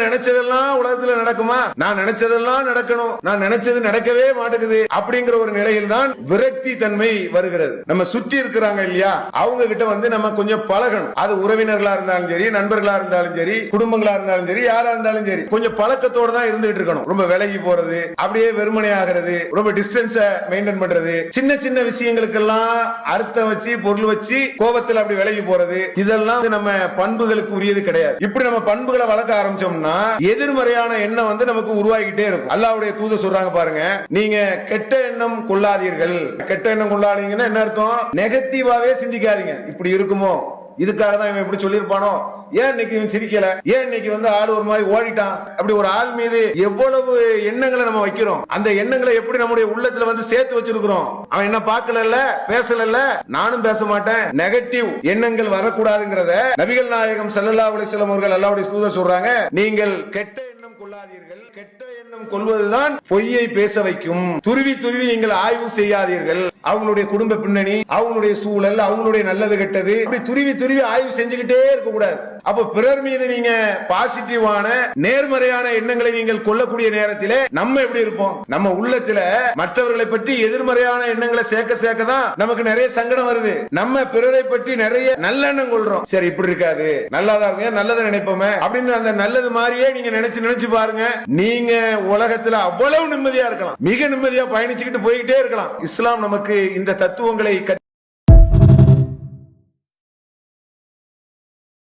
நினைச்சதெல்லாம் உலகத்துல நடக்குமா? நான் நினைச்சதெல்லாம் நடக்கணும், நான் நினைச்சது நடக்கவே மாட்டேங்குது அப்படிங்கிற ஒரு நிலையில் தான் விரக்தி தன்மை வருகிறது. நம்ம சுற்றி இருக்கிறாங்க இல்லையா, அவங்க கிட்ட நம்ம கொஞ்சம் பழகணும். அது உறவினர்களா இருந்தாலும் சரி, நண்பர்களா இருந்தாலும் சரி, குடும்பங்களா இருந்தாலும் சரி, யாரா இருந்தாலும் சரி, கொஞ்சம் பழக்கத்தோட தான் இருந்துகிட்டு இருக்கணும். ரொம்ப விலகி போறது, அப்படியே வெறுமனை ஆகிறது, ரொம்ப டிஸ்டன்ஸ் மெயின்டைன் பண்றது, சின்ன சின்ன விஷயங்களுக்கெல்லாம் அர்த்தம் வச்சு பொருள் வச்சு கோபத்தில் அப்படி விலகி போறது, இதெல்லாம் நம்ம பண்புகளுக்கு உரியது கிடையாது. இப்படி நம்ம பண்புகளை வளர்க்க ஆரம்பிச்சோம்னா எதிர்மறையான எண்ணம் நமக்கு உருவாகிட்டே இருக்கும். அல்லாஹ்வுடைய தூதர் சொல்றாங்க பாருங்க, நீங்க கெட்ட எண்ணம் கொள்ளாதீர்கள். கெட்ட எண்ணம் கொள்ளாதீங்கன்னா என்ன அர்த்தம்? நெகட்டிவாவே சிந்திக்காதீங்க. இப்படி இருக்குமோ, இதுக்காக தான் இவன் இப்படி சொல்லியிருப்பானோ, ஏன் இன்னைக்கு இவன் சிரிக்கல, ஏன் இன்னைக்கு ஆள் ஒரு மாதிரி ஓடிட்டான், அப்படி ஒரு ஆள் மீது எவ்வளவு எண்ணங்களை நம்ம வைக்கிறோம். அந்த எண்ணங்களை எப்படி நம்முடைய உள்ளத்துல சேர்த்து வச்சிருக்கிறோம். அவன் என்ன பார்க்கல, பேசல, நானும் பேச மாட்டேன். நெகட்டிவ் எண்ணங்கள் வரக்கூடாதுங்கிறத நபிகள் நாயகம் ஸல்லல்லாஹு அலைஹி வஸல்லம் அவர்கள் அல்லாஹ்வுடைய தூதர் சொல்றாங்க. நீங்கள் கெட்ட எண்ணம் கொள்ளாதீர்கள், கெட்ட எண்ணம் கொள்வதுதான் பொய்யை பேச வைக்கும். துருவி துருவி நீங்கள் ஆய்வு செய்யாதீர்கள். அவங்களுடைய குடும்ப பின்னணி, அவங்களுடைய சூழல், அவங்களுடைய நல்லது கெட்டது, அப்படி துருவி துருவி ஆய்வு செஞ்சுக்கிட்டே இருக்க கூடாது. அப்ப பிறர் மீது நீங்க பாசிட்டிவான நேர்மறையான எண்ணங்களை நீங்கள் கொள்ளக்கூடிய நேரத்திலே நம்ம எப்படி இருப்போம்? நம்ம உள்ளத்துல மற்றவர்களை பற்றி எதிர்மறையான எண்ணங்களை சேர்க்க சேர்க்க தான் நமக்கு நிறைய சங்கடம் வருது. நம்ம பிறரை பற்றி நிறைய நல்லெண்ணம் கொள்றோம். சரி, இப்படி இருக்காது, நல்லாதான் இருக்கு, நல்லதை நினைப்போமே அப்படின்னு அந்த நல்லது மாதிரியே நீங்க நினைச்சு பாருங்க. நீங்க உலகத்துல அவ்வளவு நிம்மதியா இருக்கலாம், மிக நிம்மதியா பயணிச்சுக்கிட்டு போய்கிட்டே இருக்கலாம். இஸ்லாம் நமக்கு இந்த தத்துவங்களை